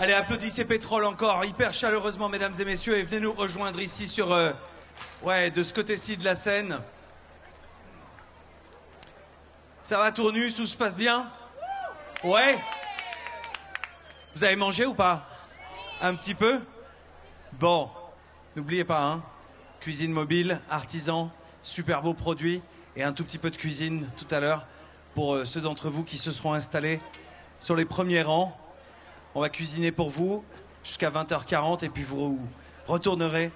Allez, applaudissez Pétrole encore, hyper chaleureusement, mesdames et messieurs, et venez nous rejoindre ici sur... ouais, de ce côté-ci de la scène. Ça va, Tournus, tout se passe bien? Ouais? Vous avez mangé ou pas? Un petit peu? Bon, n'oubliez pas, hein, cuisine mobile, artisan, super beaux produits, et un tout petit peu de cuisine tout à l'heure pour ceux d'entre vous qui se seront installés sur les premiers rangs. On va cuisiner pour vous jusqu'à 20h40 et puis vous retournerez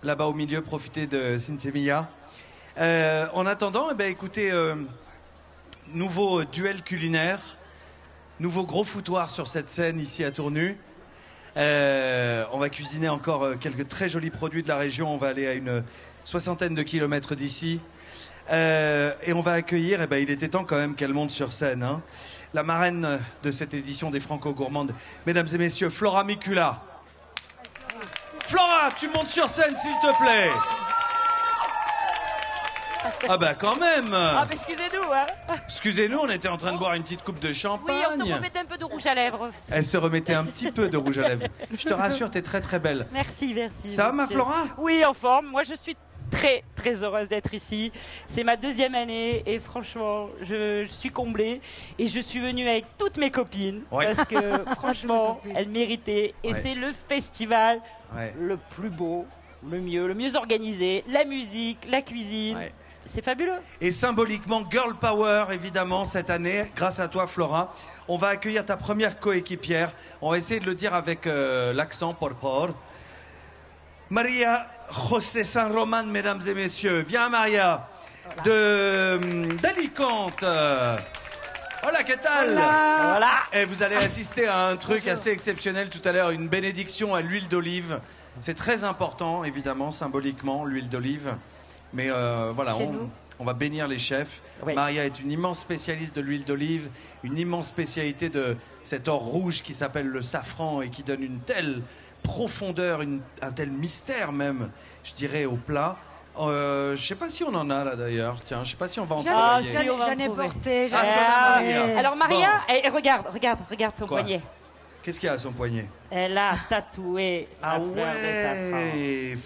là-bas au milieu, profiter de Sinsemilla. En attendant, eh ben, écoutez, nouveau duel culinaire, nouveau gros foutoir sur cette scène ici à Tournu. On va cuisiner encore quelques très jolis produits de la région. On va aller à une 60aine de kilomètres d'ici. Et on va accueillir, eh ben, il était temps quand même qu'elle monte sur scène, hein, la marraine de cette édition des Franco-Gourmandes, mesdames et messieurs, Flora Mikula. Flora, tu montes sur scène s'il te plaît. Ah bah quand même. Ah bah excusez-nous, hein. Excusez-nous, on était en train de boire une petite coupe de champagne. Oui, on se remettait un peu de rouge à lèvres. Elle se remettait un petit peu de rouge à lèvres. Je te rassure, t'es très très belle. Merci, merci. Ça va ma Flora? Oui, en forme. Moi, je suis très très heureuse d'être ici. C'est ma 2e année et franchement, je suis comblée. Et je suis venue avec toutes mes copines parce que franchement, elles méritaient. Et c'est le festival le plus beau, le mieux organisé. La musique, la cuisine. C'est fabuleux. Et symboliquement, Girl Power, évidemment, cette année, grâce à toi, Flora, on va accueillir ta première coéquipière. On va essayer de le dire avec l'accent, por. Maria José San Roman, mesdames et messieurs. Viens, Maria, d'Alicante. Hola, ¿qué tal? Voilà. Et vous allez assister à un truc assez exceptionnel tout à l'heure, une bénédiction à l'huile d'olive. C'est très important, évidemment, symboliquement, l'huile d'olive. Mais voilà, on va bénir les chefs. Oui. Maria est une immense spécialiste de l'huile d'olive, une immense spécialité de cet or rouge qui s'appelle le safran et qui donne une telle profondeur, un tel mystère même, je dirais, au plat. Je sais pas si on en a là d'ailleurs. Tiens, je sais pas si on va en travailler. J'en ai porté. Maria. Alors Maria, bon. regarde son poignet. Qu'est-ce qu'il y a à son poignet? Elle a tatoué la fleur de safran.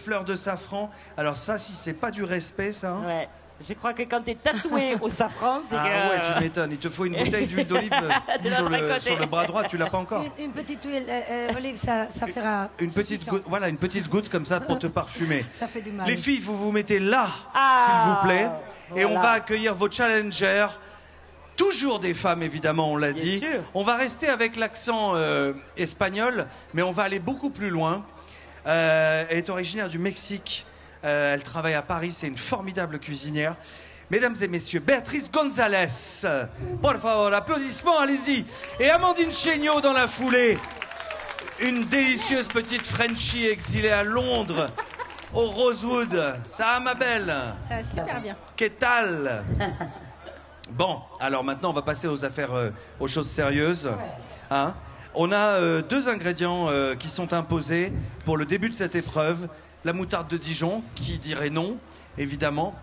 Fleur de safran. Alors ça, si c'est pas du respect, ça. Hein? Ouais. Je crois que quand t'es tatoué au safran, c'est que... Ah ouais, tu m'étonnes. Il te faut une bouteille d'huile d'olive sur le bras droit. Tu l'as pas encore? Une petite huile d'olive, ça fera... Une petite goutte, voilà, une petite goutte comme ça pour te parfumer. Ça fait du mal. Les filles, vous vous mettez là, s'il vous plaît. Et on va accueillir vos challengers. Toujours des femmes, évidemment, on l'a dit. Sûr. On va rester avec l'accent espagnol, mais on va aller beaucoup plus loin. Elle est originaire du Mexique. Elle travaille à Paris. C'est une formidable cuisinière. Mesdames et messieurs, Béatrice González. Por favor, applaudissements, allez-y. Et Amandine Chéniaud dans la foulée. Une délicieuse petite Frenchie exilée à Londres, au Rosewood. Ça va, ma belle? Ça va super bien. Que tal? Bon, alors maintenant on va passer aux affaires, aux choses sérieuses. Hein? On a 2 ingrédients qui sont imposés pour le début de cette épreuve. La moutarde de Dijon, qui dirait non, évidemment.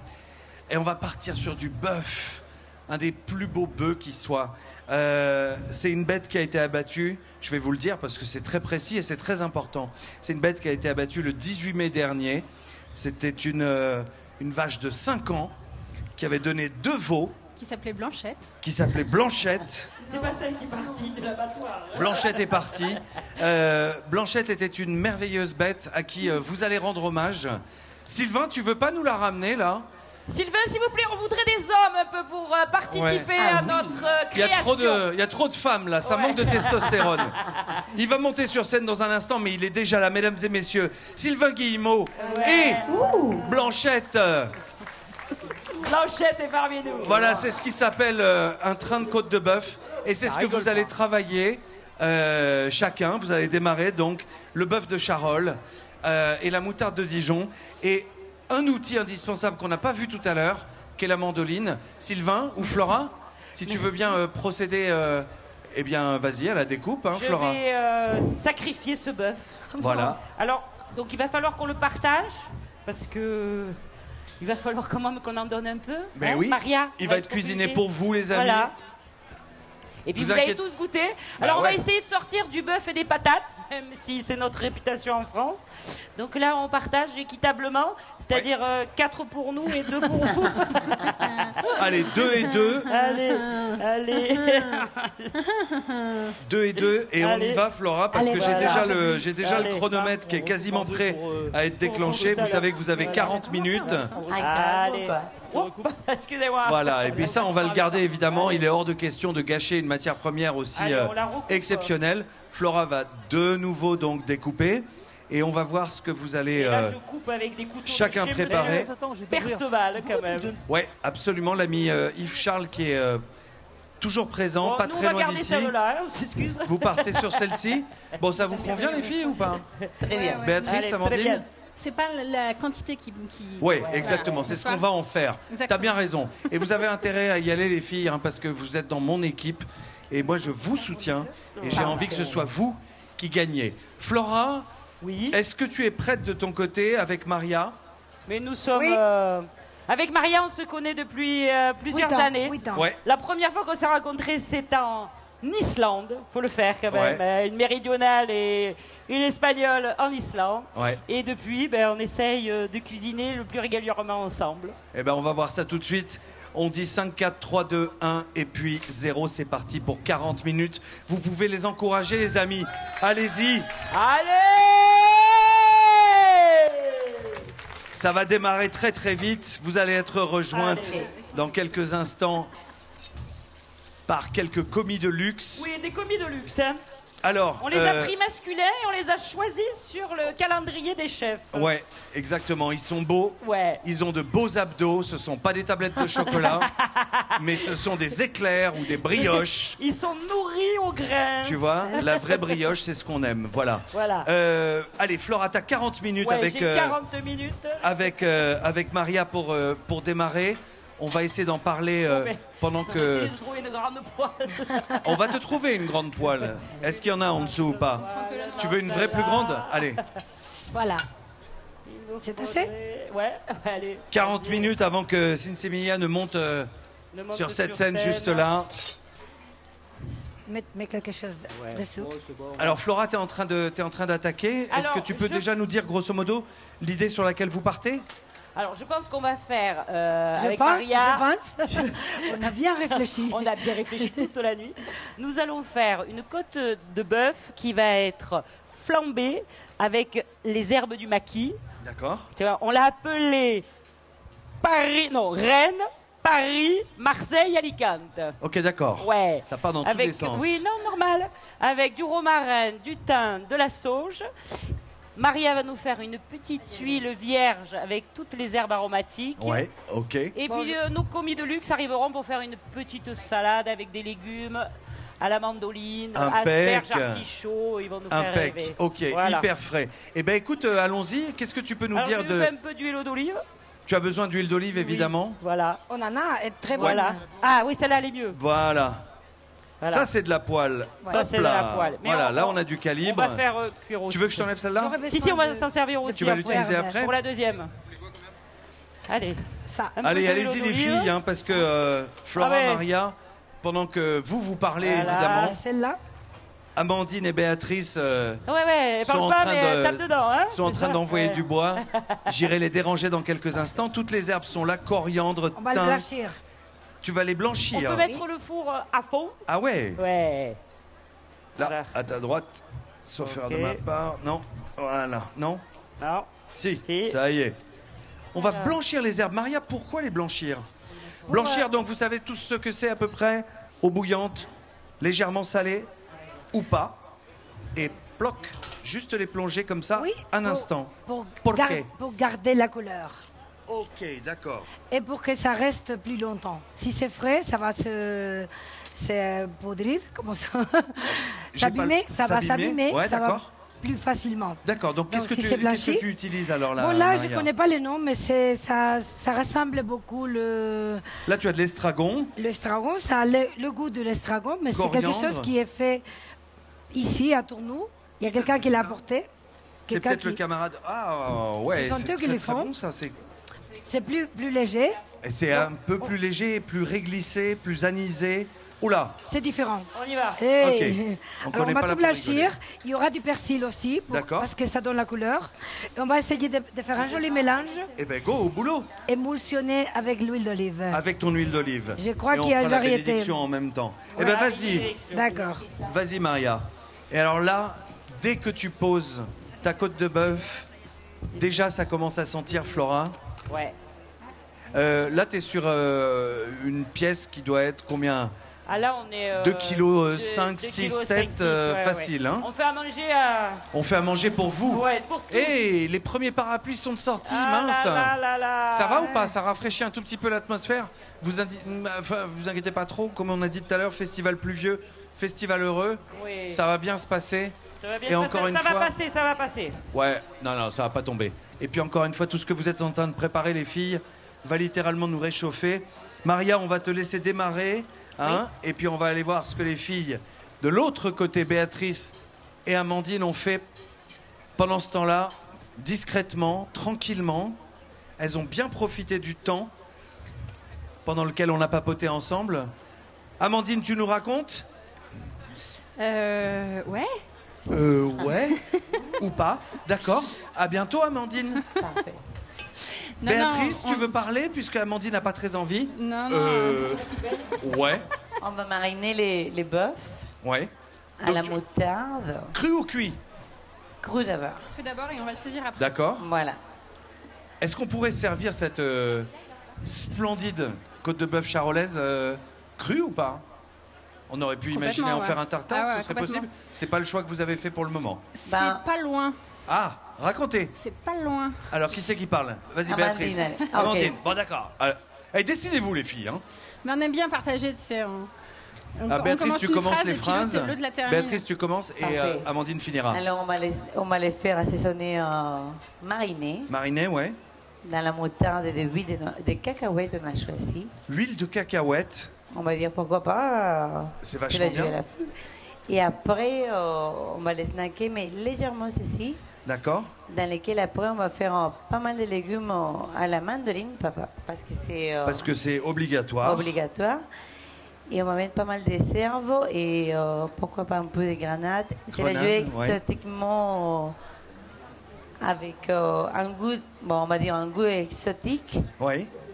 Et on va partir sur du bœuf, un des plus beaux bœufs qui soit. C'est une bête qui a été abattue, je vais vous le dire parce que c'est très précis et c'est très important. C'est une bête qui a été abattue le 18 mai dernier. C'était une vache de 5 ans qui avait donné 2 veaux. Qui s'appelait Blanchette. C'est pas celle qui est partie de l'abattoir. Blanchette est partie. Blanchette était une merveilleuse bête à qui vous allez rendre hommage. Sylvain, tu veux pas nous la ramener là? Sylvain, s'il vous plaît, on voudrait des hommes un peu pour participer à notre création. Il y a trop de femmes là, ça manque de testostérone. Il va monter sur scène dans un instant, mais il est déjà là, mesdames et messieurs. Sylvain Guillemot et Blanchette. Blanchette est parmi nous. Voilà, c'est ce qui s'appelle un train de côte de bœuf. Et c'est ce que vous allez travailler chacun. Vous allez démarrer donc le bœuf de Charolles et la moutarde de Dijon. Et un outil indispensable qu'on n'a pas vu tout à l'heure, qui est la mandoline. Sylvain ou Flora, si tu veux bien procéder, eh bien vas-y à la découpe, hein, Flora. Je vais sacrifier ce bœuf. Voilà. Alors, donc il va falloir qu'on le partage, parce que... Il va falloir quand même qu'on en donne un peu. Mais oui, Maria, il va être cuisiné pour vous, les amis. Voilà. Et puis vous allez tous goûter. Alors on va essayer de sortir du bœuf et des patates, même si c'est notre réputation en France. Donc là, on partage équitablement, c'est-à-dire 4 pour nous et 2 pour vous. Allez, 2 et 2. Allez. 2 et 2, et on y va, Flora, parce que j'ai déjà le chronomètre qui est quasiment prêt à être déclenché. Vous savez que vous avez 40 minutes. Allez. Excusez-moi. Voilà, et puis ça, on va le garder évidemment. Il est hors de question de gâcher une matière première aussi exceptionnelle. Flora va de nouveau donc découper. Et on va voir ce que vous allez là, je coupe avec des couteaux chacun préparer. Perceval, quand même. Ouais, absolument. L'ami Yves Charles qui est toujours présent, pas très loin d'ici. Vous partez sur celle-ci. Bon, ça vous convient les filles ou pas? Très bien. Béatrice, Amandine? C'est pas la quantité qui... Oui, exactement. C'est ce qu'on va en faire. T'as bien raison. Et vous avez intérêt à y aller les filles, hein, parce que vous êtes dans mon équipe. Et moi, je vous soutiens. Et j'ai envie que ce soit vous qui gagnez. Flora? Oui. Est-ce que tu es prête de ton côté avec Maria? Mais nous sommes... Avec Maria, on se connaît depuis plusieurs années. 8 ans. Ouais. La première fois qu'on s'est rencontrés, c'est en Islande. Faut le faire quand même. Une méridionale et une espagnole en Islande. Ouais. Et depuis, on essaye de cuisiner le plus régulièrement ensemble. Eh ben, on va voir ça tout de suite. On dit 5, 4, 3, 2, 1 et puis 0. C'est parti pour 40 minutes. Vous pouvez les encourager, les amis. Allez-y. Allez! Ça va démarrer très très vite. Vous allez être rejointes dans quelques instants par quelques commis de luxe. Oui, des commis de luxe. Hein. Alors, on les a pris masculins et on les a choisis sur le calendrier des chefs. Ouais, exactement. Ils sont beaux. Ouais. Ils ont de beaux abdos. Ce sont pas des tablettes de chocolat, mais ce sont des éclairs ou des brioches. Ils sont nourris au grain. Tu vois, la vraie brioche, c'est ce qu'on aime. Voilà. Allez, Flora, t'as 40 minutes avec. J'ai 40 minutes. Avec Maria pour démarrer. On va essayer d'en parler pendant que... De trouver une grande poêle. On va te trouver une grande poêle. Est-ce qu'il y en a en dessous ou pas? Tu veux une vraie plus grande? Allez. Voilà. C'est assez? Ouais, allez. 40 minutes avant que Sinsemilia ne monte sur cette scène juste là. Mets quelque chose dessous. Alors Flora, t'es en train d'attaquer. Est-ce que tu peux déjà nous dire grosso modo l'idée sur laquelle vous partez? Alors, je pense qu'on va faire avec Maria... Je pense. On a bien réfléchi. On a bien réfléchi toute la nuit. Nous allons faire une côte de bœuf qui va être flambée avec les herbes du maquis. D'accord. On l'a appelée Rennes, Paris, Marseille, Alicante. Ok, d'accord. Ouais. Ça part dans tous les sens. Oui, non, normal. Avec du romarin, du thym, de la sauge. Maria va nous faire une petite huile vierge avec toutes les herbes aromatiques. Ouais, ok. Et puis nos commis de luxe arriveront pour faire une petite salade avec des légumes à la mandoline, asperges, artichauts. Ils vont nous faire rêver. Ok, voilà. Hyper frais. Eh bien, écoute, allons-y. Qu'est-ce que tu peux nous dire de... Je vais un peu d'huile d'olive. Tu as besoin d'huile d'olive, évidemment. Voilà. On en a, elle est très bonne. Voilà. Ah oui, celle-là, elle est mieux. Voilà. Ça, c'est de la poêle. Ça, c'est de la poêle. Mais voilà, là, on a du calibre. On va faire cuire aussi. Tu veux que je t'enlève celle-là? Si, on va s'en servir aussi. Tu vas l'utiliser après? Pour la deuxième. Allez. Allez, allez-y les filles, hein, parce que Flora, Maria, pendant que vous parlez, évidemment. Celle-là. Amandine et Béatrice sont en train d'envoyer du bois. J'irai les déranger dans quelques instants. Toutes les herbes sont là, coriandre, on va le blanchir. Tu vas les blanchir. On peut mettre le four à fond. Ah ouais? Ouais. Là, à ta droite, sauf faire de ma part. Non, voilà. Non? Non. Si, ça y est. On va blanchir les herbes. Maria, pourquoi les blanchir? Blanchir, donc vous savez tous ce que c'est à peu près. Eau bouillante, légèrement salée ou pas. Et ploc, juste les plonger comme ça, un instant. Pour garder la couleur. Ok, d'accord. Et pour que ça reste plus longtemps. Si c'est frais, ça va se poudrir, comment ça s'abîmer, ça va s'abîmer, ça va plus facilement. D'accord, donc qu'est-ce que tu utilises alors là? Bon là, Maria, je ne connais pas les noms, mais ça ressemble beaucoup le... Là, tu as de l'estragon. L'estragon, ça a le goût de l'estragon, mais c'est quelque chose qui est fait ici à Tournou. Il y a quelqu'un qui l'a apporté. C'est peut-être le camarade... Ah ouais, c'est très bon ça, C'est plus léger. Et c'est un peu plus léger, plus réglissé, plus anisé. Oula. C'est différent. On y va. Hey. Alors, on va tout blanchir. Il y aura du persil aussi, parce que ça donne la couleur. Et on va essayer de faire un joli mélange. Eh ben go, au boulot. Émulsionné avec l'huile d'olive. Avec ton huile d'olive. Je crois qu'il y a une variété. La bénédiction en même temps. Eh ben vas-y. D'accord. Vas-y Maria. Et alors là, dès que tu poses ta côte de bœuf, déjà ça commence à sentir, Flora. Ouais. Là, tu es sur une pièce qui doit être combien? Ah là, on est... 2 kg 5, 6, 7, facile. Ouais. Hein. On fait à manger à... On fait à manger pour vous. Ouais, pour tous. Et les premiers parapluies sont sortis, mince. Là. Ça va ou pas? Ça rafraîchit un tout petit peu l'atmosphère? Vous inquiétez pas trop, comme on a dit tout à l'heure, festival pluvieux, festival heureux. Oui. Ça va bien se passer. Ça va bien et se encore passer. une fois... Ça va passer. Ouais, non, ça va pas tomber. Et puis encore une fois, tout ce que vous êtes en train de préparer, les filles, va littéralement nous réchauffer. Maria, on va te laisser démarrer. Hein, oui. Et puis on va aller voir ce que les filles de l'autre côté, Béatrice et Amandine, ont fait pendant ce temps-là, discrètement, tranquillement. Elles ont bien profité du temps pendant lequel on a papoté ensemble. Amandine, tu nous racontes? Ouais. Ouais. Ou pas. D'accord. À bientôt, Amandine. Parfait. Non, Béatrice, tu veux parler puisque Amandine n'a pas très envie? Non. Ouais. On va mariner les bœufs. Ouais. À la moutarde. Cru ou cuit? Cru d'abord. Cru d'abord et on va le saisir après. D'accord. Voilà. Est-ce qu'on pourrait servir cette splendide côte de bœuf charolaise crue ou pas? On aurait pu imaginer en faire un tartare, ce serait possible? C'est pas le choix que vous avez fait pour le moment? C'est pas loin. Ah, racontez. C'est pas loin. Alors, qui c'est qui parle? Vas-y, Béatrice. Amandine. Okay. Bon, d'accord. Décidez-vous, les filles. Hein. Mais on aime bien partager, tu sais. Béatrice, tu commences les phrases. Béatrice, tu commences et Amandine finira. Alors, on va les faire assaisonner mariner. Mariner, ouais. Dans la moutarde et de l'huile de cacahuètes, on a choisi. L'huile de cacahuètes. On va dire pourquoi pas. C'est vachement bien. Et après, on va les snacker, mais légèrement ceci. D'accord. Dans lesquels après, on va faire pas mal de légumes à la mandarine, papa. Parce que c'est obligatoire. Obligatoire. Et on va mettre pas mal de cerveaux et pourquoi pas un peu de grenades. C'est la jeu exotiquement avec un goût, bon, on va dire un goût exotique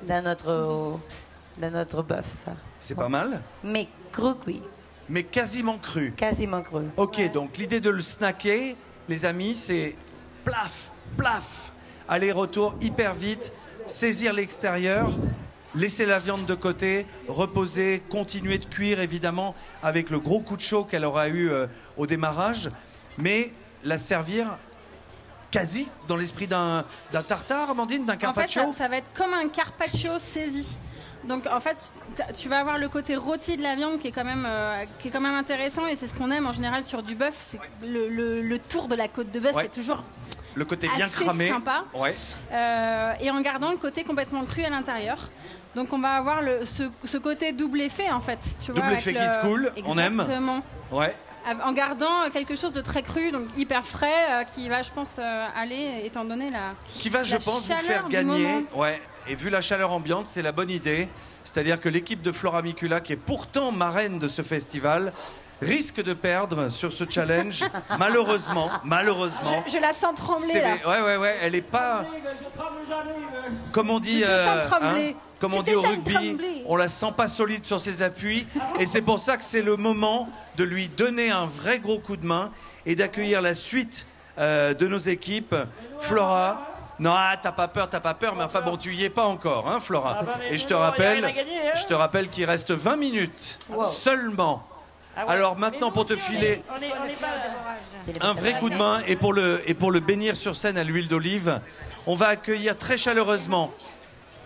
dans notre bœuf. C'est pas mal. Mais cru cuit. Mais quasiment cru. Quasiment cru. Ok, donc l'idée de le snacker, les amis, c'est plaf, plaf, aller-retour hyper vite, saisir l'extérieur, laisser la viande de côté, reposer, continuer de cuire évidemment avec le gros coup de chaud qu'elle aura eu au démarrage, mais la servir quasi dans l'esprit d'un tartare, Amandine, d'un carpaccio. En fait, ça va être comme un carpaccio saisi. Donc en fait, tu vas avoir le côté rôti de la viande qui est quand même intéressant et c'est ce qu'on aime en général sur du bœuf. C'est le tour de la côte de bœuf, c'est toujours le côté bien cramé, sympa. Et en gardant le côté complètement cru à l'intérieur. Donc on va avoir ce côté double effet en fait. Tu vois, double effet qui se coule, on aime. Exactement. Ouais. En gardant quelque chose de très cru, donc hyper frais, qui va, je pense, aller, étant donné qui va, je pense, vous faire gagner. Ouais. Et vu la chaleur ambiante, c'est la bonne idée. C'est-à-dire que l'équipe de Floramicula, qui est pourtant marraine de ce festival, risque de perdre sur ce challenge. Malheureusement. Je la sens trembler, là. Ouais. Elle est pas... Comme on dit... Comme on dit au rugby, on la sent pas solide sur ses appuis. Et c'est pour ça que c'est le moment de lui donner un vrai gros coup de main et d'accueillir la suite de nos équipes. Flora... Non, t'as pas peur, mais enfin bon, tu y es pas encore, hein, Flora. Et je te rappelle qu'il reste 20 minutes seulement. Alors maintenant, pour te filer un vrai coup de main et pour le bénir sur scène à l'huile d'olive, on va accueillir très chaleureusement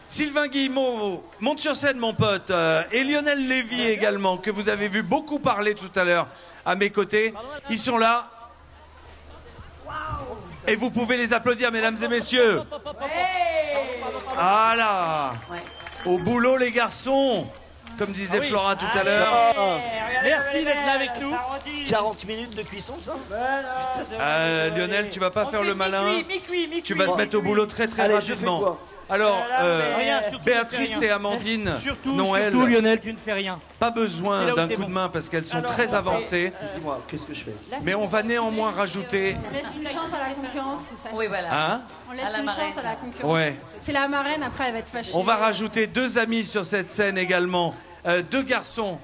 Sylvain Guillemot, monte sur scène mon pote, et Lionel Lévy également, que vous avez vu beaucoup parler tout à l'heure à mes côtés. Ils sont là. Et vous pouvez les applaudir, mesdames et messieurs. Voilà. Au boulot, les garçons. Comme disait Flora tout à l'heure. Merci d'être là avec nous. 40 minutes de cuisson, ça. Lionel, tu vas pas faire le malin. Tu vas te mettre au boulot très rapidement. Alors, Béatrice et Amandine, surtout, Noël, surtout Lionel, tu ne fais rien. Pas besoin d'un coup de main parce qu'elles sont très avancées. Dis-moi, qu'est-ce que je fais? Mais on va néanmoins rajouter... On laisse une chance à la concurrence, tu sais. Oui, voilà. Hein? On laisse une chance à la concurrence. Ouais. C'est la marraine, après elle va être fâchée. On va rajouter 2 amis sur cette scène également. 2 garçons.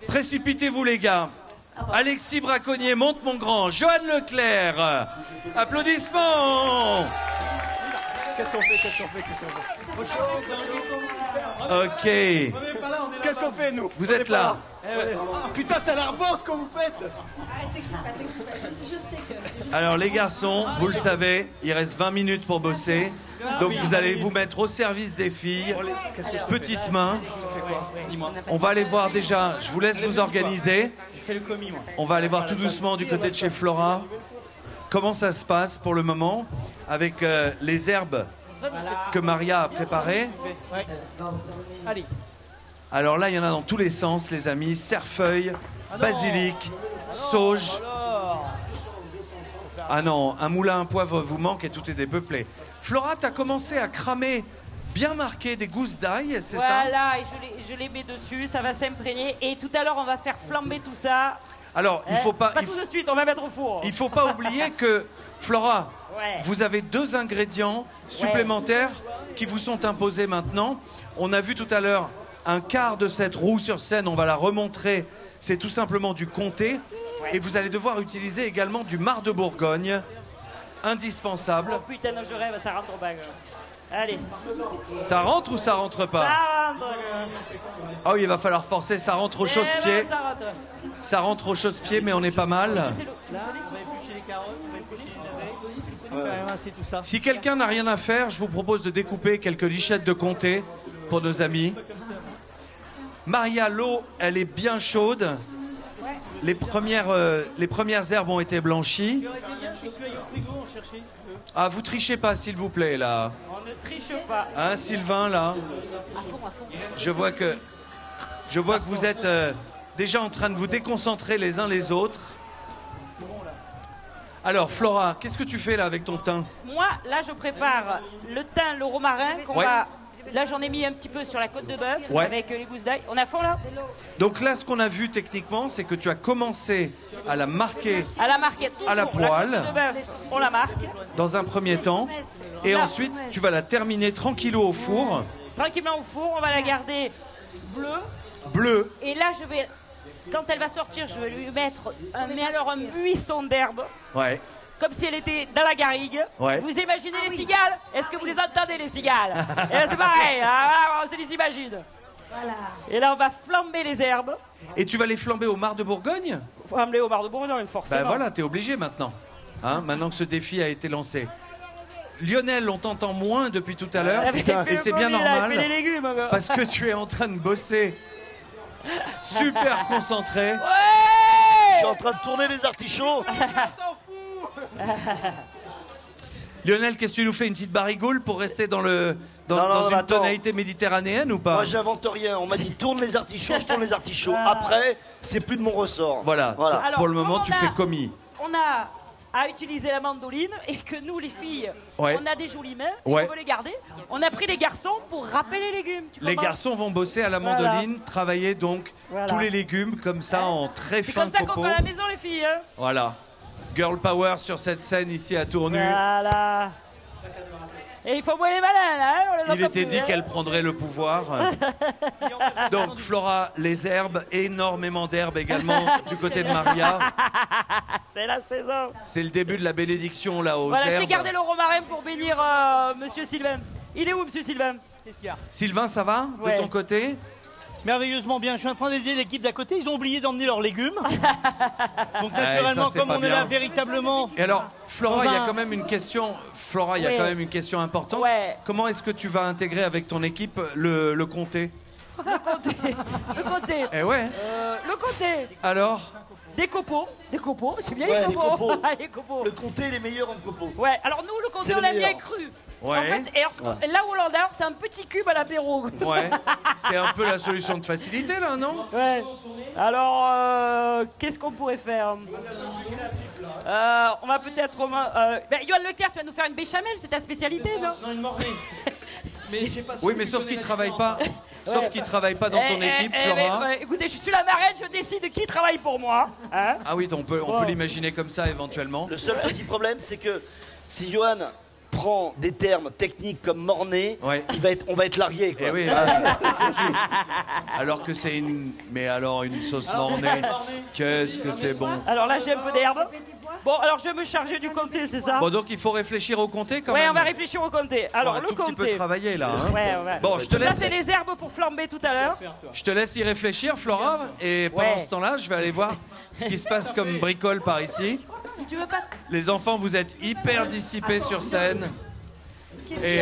Précipitez-vous les gars. Alexis Braconnier, monte mon grand. Joanne Leclerc. Applaudissements. Qu'est-ce qu'on fait? Ok. Qu'est-ce qu'on fait, nous? Vous êtes là. Putain, ça a l'air beau ce que vous faites. T'expliques pas. Je sais que... Alors les garçons, vous le savez, il reste 20 minutes pour bosser. Donc vous allez vous mettre au service des filles. Petites mains. On va aller voir déjà, je vous laisse vous organiser. On va aller voir tout doucement du côté de chez Flora. Comment ça se passe pour le moment avec les herbes que Maria a préparées. Allez. Alors là, il y en a dans tous les sens, les amis. Cerfeuil, basilic, sauge. Ah non, un moulin à poivre vous manque et tout est dépeuplé. Flora, tu as commencé à cramer bien marqué des gousses d'ail, c'est ça? Voilà, et je les mets dessus, ça va s'imprégner. Et tout à l'heure, on va faire flamber tout ça. Alors, il faut pas... Pas tout de suite, on va mettre au four. Il faut pas oublier que, Flora, Ouais. vous avez 2 ingrédients supplémentaires qui vous sont imposés maintenant. On a vu tout à l'heure un quart de cette roue sur scène, on va la remontrer. C'est tout simplement du comté. Et vous allez devoir utiliser également du marc de Bourgogne, indispensable. Oh putain, non, je rêve, ça rentre pas. Allez. Ça rentre ou ça rentre pas? Ça rentre. Ah oui, il va falloir forcer, ça rentre au chausse-pied. Ça rentre. Ça rentre au chausse-pied, mais on est pas mal. Là, on va éplucher les carottes, on va éplucher les navets, faire émincer tout ça. Si quelqu'un n'a rien à faire, je vous propose de découper quelques lichettes de comté pour nos amis. Maria, l'eau, elle est bien chaude. Les premières herbes ont été blanchies. Ah, vous trichez pas, s'il vous plaît, là. On ne triche pas. Hein, Sylvain, là. À fond. Je vois que vous êtes déjà en train de vous déconcentrer les uns les autres. Alors, Flora, qu'est-ce que tu fais là avec ton thym? Moi, là, je prépare le thym, le romarin qu'on va... Là, j'en ai mis un petit peu sur la côte de bœuf avec les gousses d'ail. On est à fond, là? Donc là, ce qu'on a vu techniquement, c'est que tu as commencé à la marquer à la marquer toujours, à la poêle. La côte de bœuf, on la marque. Dans un premier temps. Et ensuite, tu vas la terminer tranquillo au four. Tranquillement au four, on va la garder Bleue. Et là, je vais... Quand elle va sortir, je vais lui mettre un buisson d'herbe. Ouais. Comme si elle était dans la garrigue. Ouais. Vous imaginez les cigales? Est-ce que vous les entendez, les cigales? Et là, c'est pareil, on se les imagine. Voilà. Et là, on va flamber les herbes. Et tu vas les flamber au marc de Bourgogne? Flamber au marc de Bourgogne, forcément. Ben voilà, t'es obligé maintenant. Hein, maintenant que ce défi a été lancé. Lionel, on t'entend moins depuis tout à l'heure. Et c'est bien normal. Les légumes, parce que tu es en train de bosser. Super concentré. Ouais! Je suis en train de tourner les artichauts. Lionel, qu'est-ce que tu nous fais? Une petite barigoule pour rester dans une tonalité méditerranéenne ou pas? Moi, j'invente rien. On m'a dit tourne les artichauts, je tourne les artichauts. Après, c'est plus de mon ressort. Voilà. Alors, pour le moment, tu fais commis. On a à utiliser la mandoline et que nous, les filles, on a des jolies mains, on veut les garder. On a pris les garçons pour râper les légumes. Les garçons vont bosser à la mandoline, travailler donc tous les légumes comme ça en très fin copeaux. C'est comme ça qu'on fait à la maison, les filles. Hein. Voilà. Girl power sur cette scène ici à Tournu. Voilà. Et il faut moins les malins, là. Hein, il était dit qu'elle prendrait le pouvoir. Donc, Flora, les herbes, énormément d'herbes également du côté de Maria. C'est la saison. C'est le début de la bénédiction là aux herbes. Voilà, je t'ai gardé le romarin pour bénir Monsieur Sylvain. Il est où, Monsieur Sylvain? Sylvain, ça va de ton côté? Merveilleusement bien. Je suis en train d'aider l'équipe d'à côté. Ils ont oublié d'emmener leurs légumes. Donc naturellement, ça, comme on bien. est là véritablement. Et alors, Flora, il y a quand même une question. Flora, il y a quand même une question importante. Comment est-ce que tu vas intégrer avec ton équipe le comté? Le comté. Eh ouais. Le comté. Alors? Des copeaux, c'est bien les copeaux. Les copeaux. Le comté est les meilleurs en copeaux. Ouais, alors nous, le comté, on l'aime bien cru. Ouais. En fait, là où on l'a, c'est un petit cube à l'apéro. Ouais, c'est un peu la solution de facilité, là, non? Ouais. Alors, qu'est-ce qu'on pourrait faire? On va peut-être... Yoann Leclerc, tu vas nous faire une béchamel, c'est ta spécialité, non? Non, une mornay. Mais je sais pas si oui, mais sauf qu'il travaille pas. Sauf qu'il travaille pas dans ton équipe, Flora. Écoutez, je suis la marraine, je décide qui travaille pour moi. Hein, ah oui, on peut l'imaginer comme ça éventuellement. Le seul petit problème, c'est que si Johan prend des termes techniques comme morné, on va être largué. Quoi. Oui, c'est foutu. Alors que c'est une sauce mornée, qu'est-ce que c'est bon. Alors là, j'ai un peu d'herbe. Bon, alors je vais me charger du comté, c'est ça? Bon, donc il faut réfléchir au comté quand même. Ouais, on va réfléchir au comté. Alors le comté. Un tout petit peu travailler là. Hein. Ouais. Bon, je te laisse. Ça, c'est les herbes pour flamber tout à l'heure. Je te laisse y réfléchir, Flora. Et pendant ce temps-là, je vais aller voir ce qui se passe comme bricole par ici. Tu veux pas? Les enfants, vous êtes hyper dissipés sur scène. Et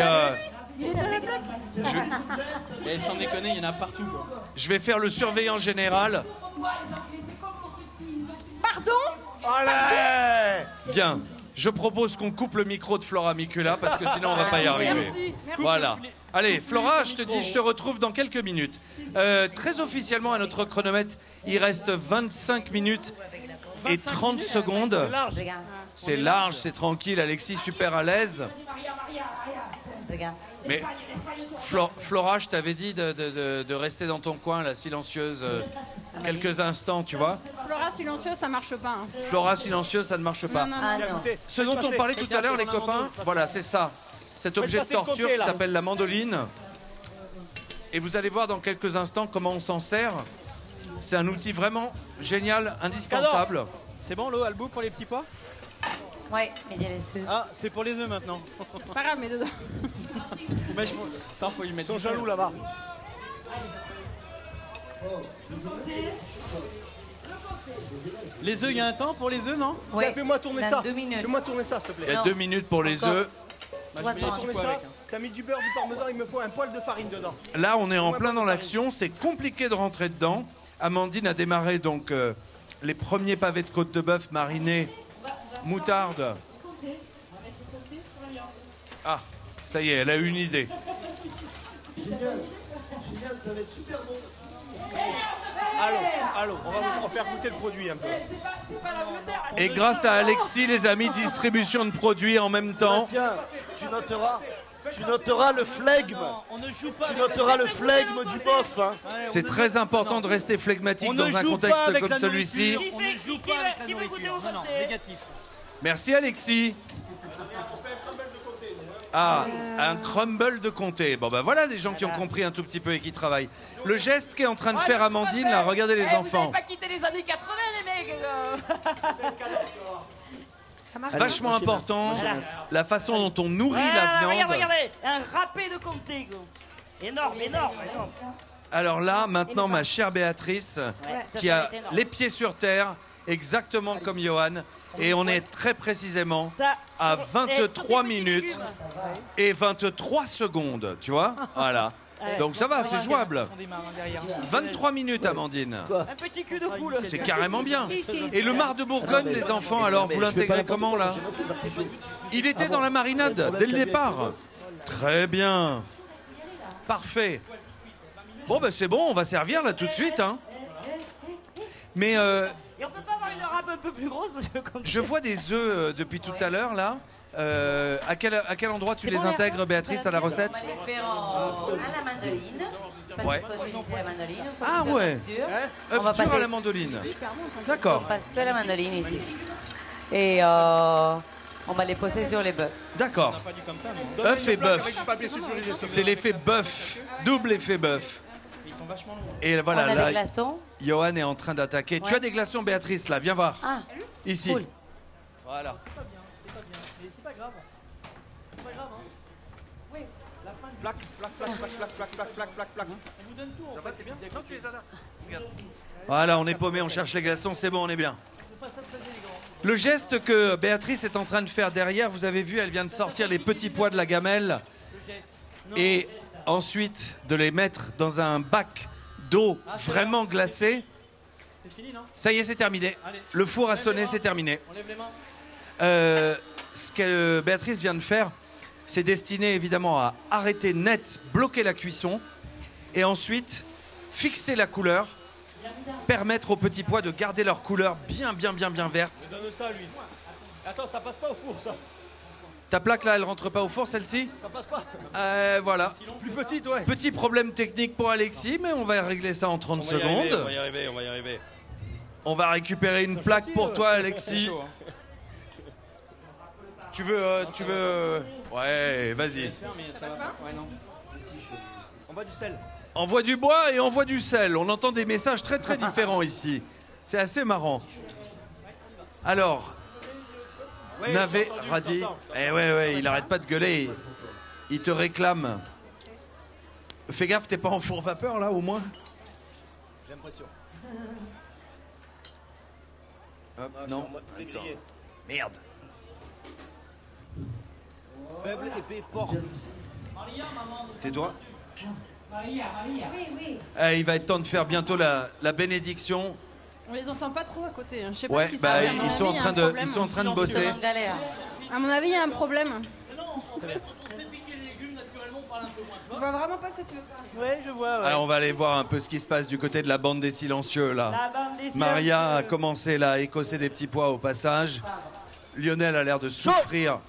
sans déconner, il y en a partout. Quoi. Je vais faire le surveillant général. Pardon? Allez! Bien. Je propose qu'on coupe le micro de Flora Micula parce que sinon on va pas y arriver. Merci. Voilà. Allez, Flora, je te dis, je te retrouve dans quelques minutes. Très officiellement, à notre chronomètre, il reste 25 minutes et 30 secondes. C'est large, c'est tranquille. Alexis, super à l'aise. Mais Flora, je t'avais dit de rester dans ton coin, la silencieuse, quelques instants, tu vois. Flora silencieuse, ça marche pas. Hein. Flora silencieuse, ça ne marche pas. Non. Ce dont on parlait tout à l'heure, les copains, voilà, c'est ça. Cet objet de torture qui s'appelle la mandoline. Et vous allez voir dans quelques instants comment on s'en sert. C'est un outil vraiment génial, indispensable. C'est bon l'eau, Albou, pour les petits pois? Ouais, mais il y a les œufs. Ah, c'est pour les œufs maintenant. Pas grave, mais dedans. Faut y mettre. Ils sont jaloux là-bas. Les œufs, il y a un temps pour les œufs, non? Ouais. Fais-moi tourner ça. 2 minutes. Fais-moi tourner ça, s'il te plaît. Il y a 2 minutes pour les œufs. Tourner ça. T'as mis du beurre, du parmesan, il me faut un poil de farine dedans. Là, on est en plein dans l'action. C'est compliqué de rentrer dedans. Amandine a démarré donc les premiers pavés de côte de bœuf marinés, moutarde. Ah, ça y est, elle a une idée. Génial, ça va être super bon. Allô, on va vous faire goûter le produit un peu. Et grâce à Alexis, les amis, distribution de produits en même temps. Sébastien, tu noteras le flegme. Tu noteras le flegme du bof. Hein. C'est très important de rester flegmatique dans un contexte comme celui-ci. On ne joue pas avec la nourriture. Non, négatif. Merci Alexis. Ah, un crumble de comté. Bon ben voilà des gens qui ont compris un tout petit peu et qui travaillent. Le geste qu'est en train de faire Amandine, là, regardez les enfants. Vous n'avez pas quitté les années 80, les mecs. Vachement important, la façon dont on nourrit la viande. Regardez, un râpé de comté. Énorme. Alors là, maintenant, ma chère Béatrice, qui a les pieds sur terre, exactement comme Johan, et on est très précisément à 23 minutes et 23 secondes, tu vois. Voilà. Donc ça va, c'est jouable. 23 minutes, Amandine. Un petit cul de poule. C'est carrément bien. Et le mar de Bourgogne, les enfants, alors vous l'intégrez comment là? Il était dans la marinade dès le départ. Très bien. Parfait. Bon ben c'est bon, on va servir là tout de suite. Hein. Mais Et on peut pas avoir une râpe un peu plus grosse parce que comme je vois des œufs depuis tout à l'heure là. À quel endroit tu les intègres, Béatrice, à la recette? On va les faire à la mandoline. Ouais. Parce qu'il faut utiliser la mandoline. Ah ouais. Œuf dur à la mandoline. D'accord. On passe que la mandoline ici. Et on va les poser sur les bœufs. D'accord. Œuf et bœuf. C'est l'effet bœuf. Double effet bœuf. Et voilà, on a là, des glaçons. Johan est en train d'attaquer. Ouais. Tu as des glaçons, Béatrice, là. Viens voir. Ah, ici. Cool. Voilà. C'est pas grave. C'est pas grave, hein. Oui. La fin du... Plaque. On vous donne tout. Ça va, t'es bien? Non, tu les as là. Regarde. Voilà, on est paumé, on cherche les glaçons, c'est bon, on est bien. Le geste que Béatrice est en train de faire derrière, vous avez vu, elle vient de sortir les petits pois de la gamelle et ensuite de les mettre dans un bac d'eau vraiment glacée. C'est fini, non? Ça y est, c'est terminé. Allez. Le four a sonné, c'est terminé. On lève les mains. Ce que Béatrice vient de faire, c'est destiné évidemment à arrêter net, bloquer la cuisson et ensuite fixer la couleur, permettre aux petits pois de garder leur couleur bien verte. Donne ça à lui. Attends, ça passe pas au four ça. Ta plaque là, elle rentre pas au four, celle-ci? Ça passe pas. Voilà. Plus petite, ouais. Petit problème technique pour Alexis, mais on va régler ça en 30 secondes. On va y arriver, on va y arriver. On va récupérer une plaque pour toi, Alexis. Chaud, hein. Tu veux... Ouais, vas-y. Ouais, non. On voit du sel. Envoie du bois et envoie du sel. On entend des messages très très différents ici. C'est assez marrant. Alors, Ouais, Navet, Radi. Ouais, il arrête pas de gueuler. Il te réclame. Fais gaffe, t'es pas en four vapeur là au moins? J'ai l'impression. Hop, non. Attends. Merde. Faible, épais, fort. Tes doigts. Oui, oui. Il va être temps de faire bientôt la bénédiction. On les entend pas trop à côté. Hein. Je sais pas Ouais, ce qui se bah, passe. À mon ils sont avis, en il y a train un de, problème. ils sont en train de bosser. En galère. À mon avis, il y a un problème. Je vois vraiment pas que tu veux pas. Ouais, je vois. Ouais. Alors on va aller voir un peu ce qui se passe du côté de la bande des silencieux là. La bande des Maria a commencé là à écosser des petits pois au passage. Lionel a l'air de souffrir.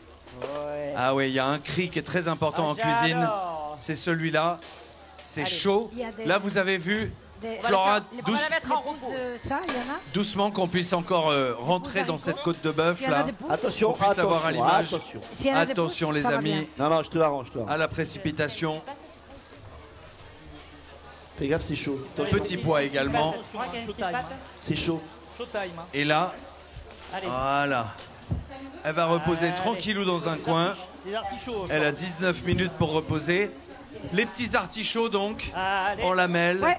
Ouais. Ah oui, il y a un cri qui est très important en cuisine. J'adore. C'est celui-là. C'est Allez. chaud. Il y a des- Là vous avez vu, Des- Flora, On va la mettre en repos. Ça, il y en a? doucement qu'on puisse encore rentrer dans cette côte de bœuf Il y en a là. des pouces? Attention, On puisse l'avoir à l'image. attention. S'il y en a des Attention pouces, les ça va amis, bien. Non, je te l'arrange, je te l'arrange. à la précipitation. Fais gaffe, c'est chaud. Petit pois également. Je crois qu'il y a une petite patte. C'est chaud. Showtime. Hein. Et là, Allez. voilà. Elle va reposer Allez. tranquillou dans un coin. Les artichauts. Elle a 19 minutes pour reposer. Les petits artichauts donc, Allez. en lamelles, Ouais.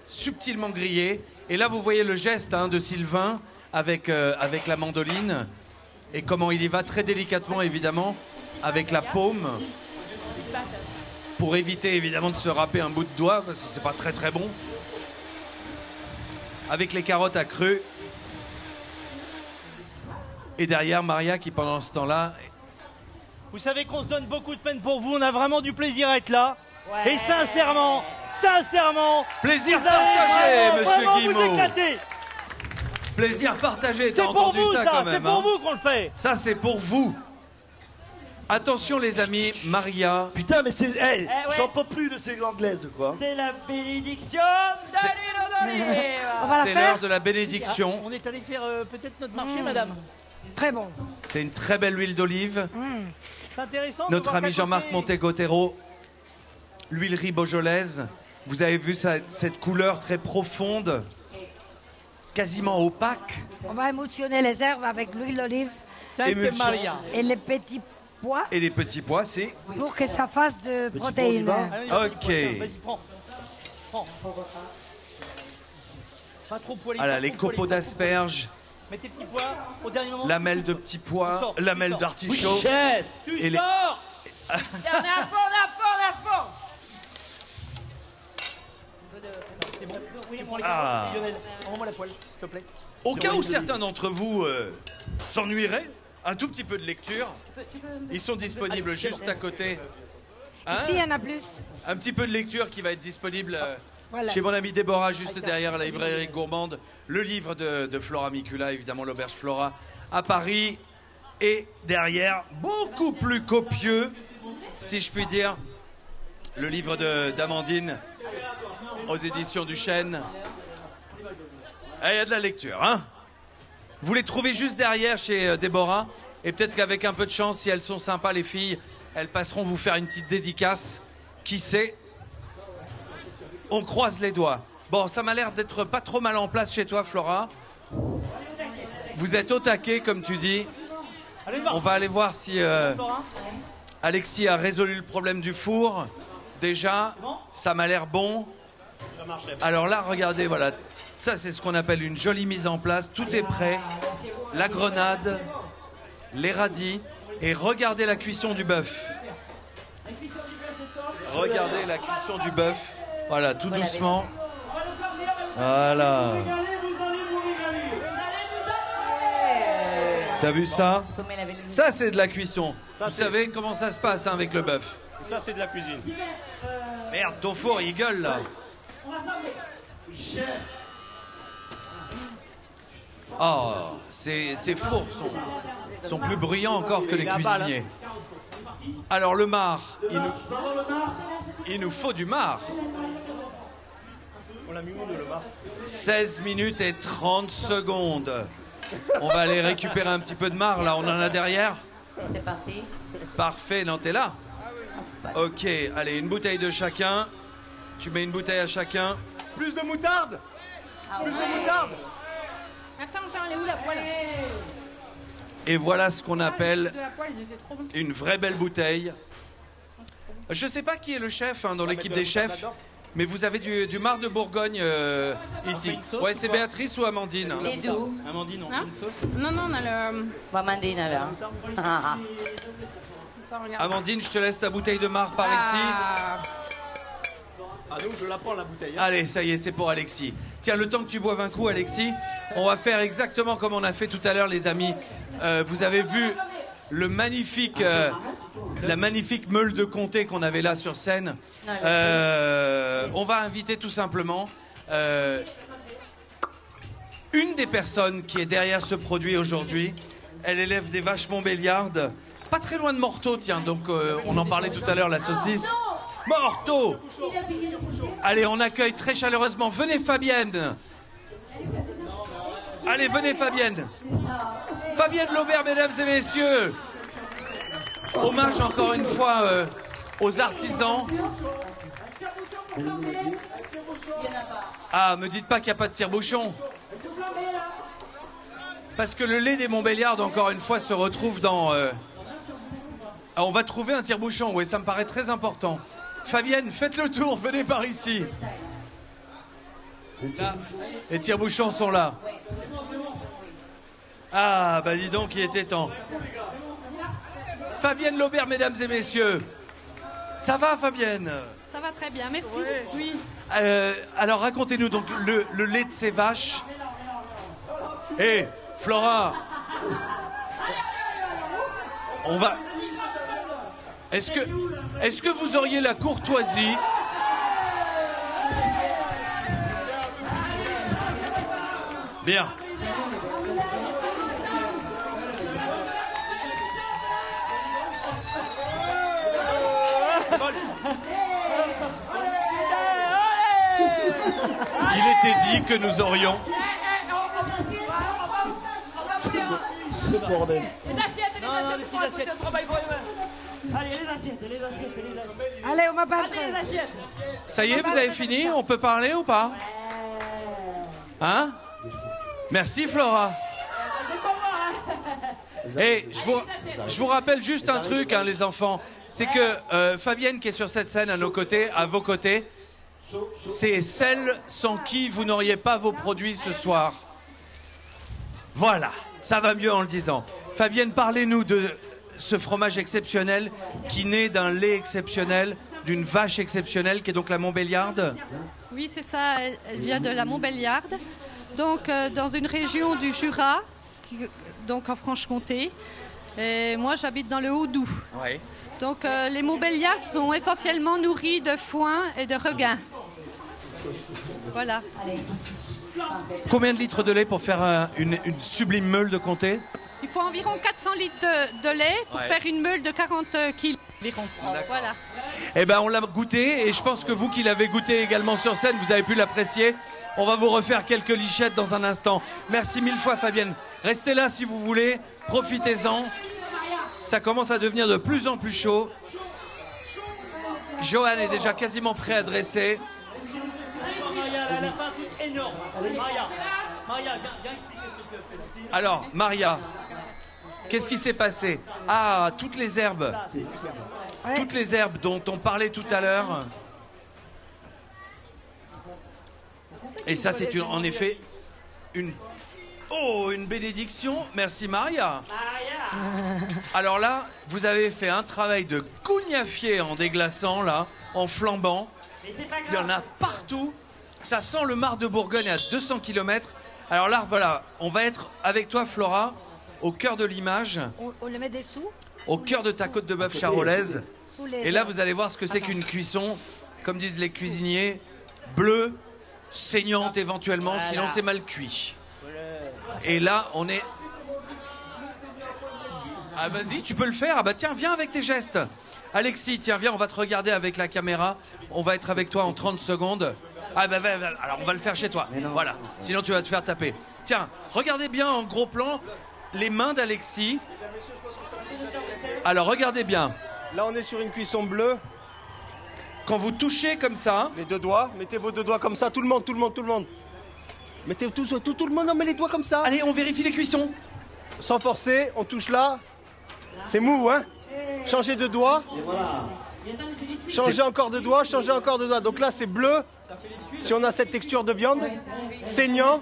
subtilement grillés. Et là vous voyez le geste de Sylvain avec la mandoline. Et comment il y va très délicatement évidemment, avec la paume. Pour éviter évidemment de se râper un bout de doigt, parce que c'est pas très très bon. Avec les carottes à cru. Et derrière Maria qui pendant ce temps-là... Vous savez qu'on se donne beaucoup de peine pour vous. On a vraiment du plaisir à être là. Ouais. Et sincèrement, Plaisir vous allez partagé, vraiment monsieur vous Guillemot. éclater. Plaisir partagé, C'est t'as pour entendu vous ça ça, quand c'est même. pour hein. vous qu'on le fait. Ça c'est pour vous. Attention les amis, Maria. Putain, mais c'est. Hey, ouais. j'en peux plus de ces anglaises, quoi. C'est la bénédiction C'est- de l'huile d'olive. On va la C'est faire l'heure de la bénédiction. On est allé faire peut-être notre marché, madame. Très bon. C'est une très belle huile d'olive. C'est intéressant. de Notre voir ami qu'à Jean-Marc côté- Montegotero, l'huilerie beaujolaise. Vous avez vu cette couleur très profonde, quasiment opaque. On va émotionner les herbes avec l'huile d'olive Thank you, Émulsion. Maria. et les petits pois Et les petits pois, c'est... pour que ça fasse de protéines. pois, Allez, vas-y, Ok. Vas-y, prends. Pas trop poilé. Voilà, pas les trop poilé, copeaux pas trop d'asperges, poilé. Mets tes petits pois au dernier moment. lamelles de petits pois, lamelles Oui, d'artichaut. chef. Tu et les- sors. On est à fond, on est à fond, on est à fond. C'est bon. Oui, prends les Ah. carottes. Lionel, envoie-moi la poêle, s'il te plaît. Au cas où certains d'entre vous s'ennuieraient, un tout petit peu de lecture, ils sont disponibles juste à côté. Hein? Ici, il y en a plus. Un petit peu de lecture qui va être disponible Voilà. chez mon ami Déborah, juste derrière la librairie gourmande. Le livre de Flora Micula, évidemment l'auberge Flora, à Paris. Et derrière, beaucoup plus copieux, si je puis dire, le livre d'Amandine aux éditions du Chêne. Il y a de la lecture, hein? Vous les trouvez juste derrière chez Déborah. Et peut-être qu'avec un peu de chance, si elles sont sympas, les filles, elles passeront vous faire une petite dédicace. Qui sait? On croise les doigts. Bon, ça m'a l'air d'être pas trop mal en place chez toi, Flora. Vous êtes au taquet, comme tu dis. Allez, va. On va aller voir si Alexis a résolu le problème du four. Déjà, ça m'a l'air bon. Alors là, regardez, voilà. Ça, c'est ce qu'on appelle une jolie mise en place. Tout est prêt. La grenade, les radis. Et regardez la cuisson du bœuf. Regardez la cuisson du bœuf. Voilà, tout doucement. Voilà. T'as vu ça? Ça, c'est de la cuisson. Ça, Vous c'est- savez comment ça se passe hein, avec le bœuf. Ça, c'est de la cuisine. Merde, ton four, il gueule, là. Oh, ces fours sont Ils sont plus bruyants encore que les cuisiniers. Alors le marc, il nous faut du marc. On l'a mis où le marc? 16 minutes et 30 secondes. On va aller récupérer un petit peu de marc, là, on en a derrière. C'est parti. Parfait, non, t'es là? Ok, allez, une bouteille de chacun. Tu mets une bouteille à chacun. Plus de moutarde. Plus de moutarde. Attends, elle est où la poêle? Et voilà ce qu'on appelle une vraie belle bouteille. Je sais pas qui est le chef dans l'équipe des chefs, mais vous avez du marc de Bourgogne ici. Ouais, c'est Béatrice ou Amandine? Les deux. Amandine, on fait une sauce? Non, on a le... Amandine, alors. Attends, regarde. Amandine, je te laisse ta bouteille de marc par ici. Ah donc je la prends la bouteille. Allez, ça y est, c'est pour Alexis. Tiens, le temps que tu boives un coup, Alexis, on va faire exactement comme on a fait tout à l'heure, les amis. Vous avez vu la magnifique meule de comté qu'on avait là sur scène. On va inviter tout simplement une des personnes qui est derrière ce produit aujourd'hui. Elle élève des vaches Montbéliardes, pas très loin de Morteau, tiens. Donc on en parlait tout à l'heure, la saucisse. Morteau! Allez, on accueille très chaleureusement. Venez Fabienne. Allez, venez Fabienne. Fabienne Laubert, mesdames et messieurs. Hommage encore une fois aux artisans. Ah, me dites pas qu'il n'y a pas de tire-bouchon. Parce que le lait des Montbéliardes, encore une fois, se retrouve dans... Ah, on va trouver un tire-bouchon, oui, ça me paraît très important. Fabienne, faites le tour, venez par ici. Là, les tire-bouchons sont là. Ah, bah dis donc, il était temps. Fabienne Laubert, mesdames et messieurs. Ça va, Fabienne? Ça va très bien, merci. Oui. Alors, racontez-nous donc le lait de ces vaches. Hé, Flora. On va... Est-ce que vous auriez la courtoisie Bien. Il était dit que nous aurions... Ce bordel. Les assiettes, Allez, les assiettes. Allez, on va pas Allez, les assiettes. Ça y est, vous avez fini? On peut parler ou pas? Hein? Merci, Flora. Et je vous rappelle juste un truc, hein, les enfants. C'est que Fabienne, qui est sur cette scène à vos côtés, c'est celle sans qui vous n'auriez pas vos produits ce soir. Voilà, ça va mieux en le disant. Fabienne, parlez-nous de ce fromage exceptionnel qui naît d'un lait exceptionnel, d'une vache exceptionnelle qui est donc la Montbéliarde. Oui, c'est ça, elle vient de la Montbéliarde, donc dans une région du Jura, donc en Franche-Comté. Et moi, j'habite dans le Haut-Doubs. Oui. Donc les Montbéliardes sont essentiellement nourries de foin et de regain. Voilà. Combien de litres de lait pour faire une sublime meule de comté? Il faut environ 400 litres de lait pour faire une meule de 40 kilos environ. Voilà. Eh ben, on l'a goûté et je pense que vous qui l'avez goûté également sur scène, vous avez pu l'apprécier. On va vous refaire quelques lichettes dans un instant. Merci mille fois, Fabienne. Restez là si vous voulez. Profitez-en. Ça commence à devenir de plus en plus chaud. Johan est déjà quasiment prêt à dresser. Maria, elle a fait un truc énorme. Maria, viens expliquer ce que tu as fait. Alors, Maria, qu'est-ce qui s'est passé? Ah, toutes les herbes. Toutes les herbes dont on parlait tout à l'heure. Et ça, c'est en effet une bénédiction. Merci, Maria. Alors là, vous avez fait un travail de gougnafier en déglaçant, là, en flambant. Il y en a partout. Ça sent le marc de Bourgogne à 200 km. Alors là, voilà, on va être avec toi, Flora, au cœur de l'image. On le met dessous. Au cœur de ta côte de bœuf charolaise. Et là, vous allez voir ce que c'est qu'une cuisson, comme disent les cuisiniers, bleue, saignante éventuellement, sinon c'est mal cuit. Et là, on est Ah vas-y, tu peux le faire. Ah bah tiens, viens avec tes gestes. Alexis, tiens, viens, on va te regarder avec la caméra. On va être avec toi en 30 secondes. Ah bah, alors on va le faire chez toi. Voilà, sinon tu vas te faire taper. Tiens, regardez bien en gros plan les mains d'Alexis. Alors regardez bien. Là on est sur une cuisson bleue. Quand vous touchez comme ça... Les deux doigts, mettez vos deux doigts comme ça, tout le monde. Mettez tout le monde, on met les doigts comme ça. Allez, on vérifie les cuissons. Sans forcer, on touche là. C'est mou, hein. Changez de doigt. Changez encore de doigt, Donc là, c'est bleu. Si on a cette texture de viande, saignant,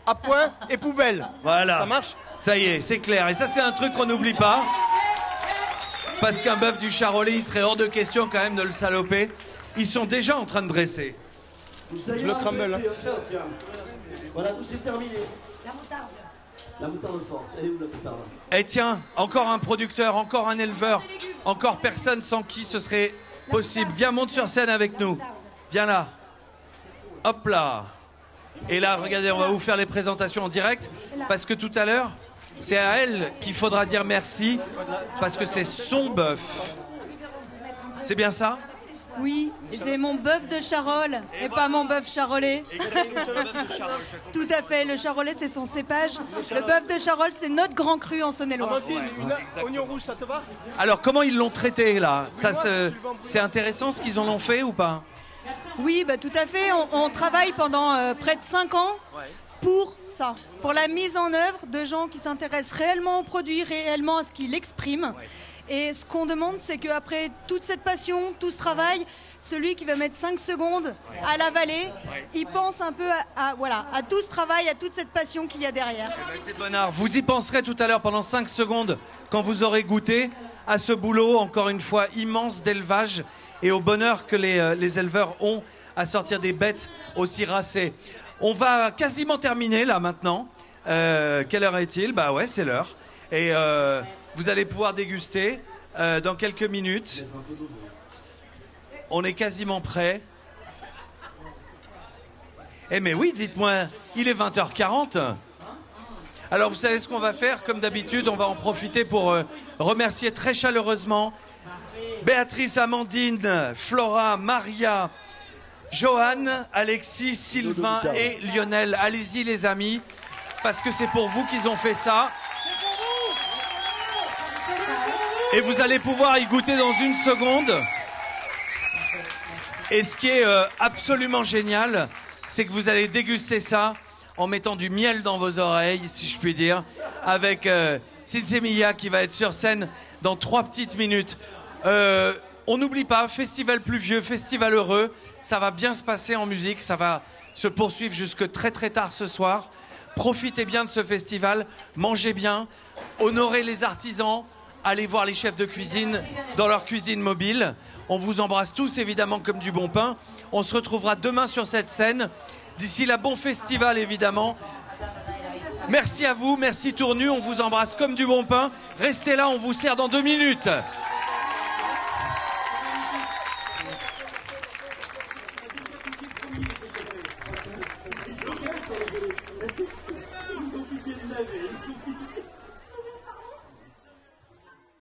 à point et poubelle. Voilà. Ça marche? Ça y est, c'est clair. Et ça, c'est un truc qu'on n'oublie pas. Parce qu'un bœuf du Charolais, il serait hors de question quand même de le saloper. Ils sont déjà en train de dresser. Je le crumble. Hein. Voilà, tout c'est terminé. La moutarde forte. Elle est où la moutarde? Eh tiens, encore un producteur, encore un éleveur, encore personne sans qui ce serait possible. Viens, monte sur scène avec nous. Viens là. Hop là. Et là, regardez, on va vous faire les présentations en direct. Parce que tout à l'heure, c'est à elle qu'il faudra dire merci. Parce que c'est son bœuf. C'est bien ça? Oui, c'est mon bœuf de Charolles et pas mon bœuf charolais. Tout à fait, le charolais c'est son cépage. Le bœuf de Charolles c'est notre grand cru en Saône-et-Loire. Oignon rouge, ça te va? Alors comment ils l'ont traité là? C'est intéressant ce qu'ils en ont fait ou pas? Oui, bah, tout à fait. On travaille pendant près de 5 ans pour ça, pour la mise en œuvre de gens qui s'intéressent réellement au produit, réellement à ce qu'il exprime. Et ce qu'on demande, c'est qu'après toute cette passion, tout ce travail, celui qui va mettre 5 secondes à l'avaler, il pense un peu à tout ce travail, à toute cette passion qu'il y a derrière. C'est Bonnard. Vous y penserez tout à l'heure pendant 5 secondes quand vous aurez goûté à ce boulot, encore une fois, immense d'élevage et au bonheur que les éleveurs ont à sortir des bêtes aussi racées. On va quasiment terminer là maintenant. Quelle heure est-il? Bah ouais, c'est l'heure. Et vous allez pouvoir déguster dans quelques minutes. On est quasiment prêt. Eh mais oui, dites-moi, il est 20h40. Alors vous savez ce qu'on va faire? Comme d'habitude, on va en profiter pour remercier très chaleureusement Béatrice, Amandine, Flora, Maria, Johan, Alexis, Sylvain et Lionel. Allez-y les amis, parce que c'est pour vous qu'ils ont fait ça. Et vous allez pouvoir y goûter dans une seconde. Et ce qui est absolument génial, c'est que vous allez déguster ça en mettant du miel dans vos oreilles, si je puis dire, avec Cinzemilla qui va être sur scène dans 3 petites minutes. On n'oublie pas, festival pluvieux, festival heureux, ça va bien se passer en musique, ça va se poursuivre jusque très très tard ce soir. Profitez bien de ce festival, mangez bien, honorez les artisans, allez voir les chefs de cuisine dans leur cuisine mobile. On vous embrasse tous évidemment comme du bon pain. On se retrouvera demain sur cette scène. D'ici là, bon festival évidemment. Merci à vous, merci Tournu, on vous embrasse comme du bon pain. Restez là, on vous sert dans 2 minutes.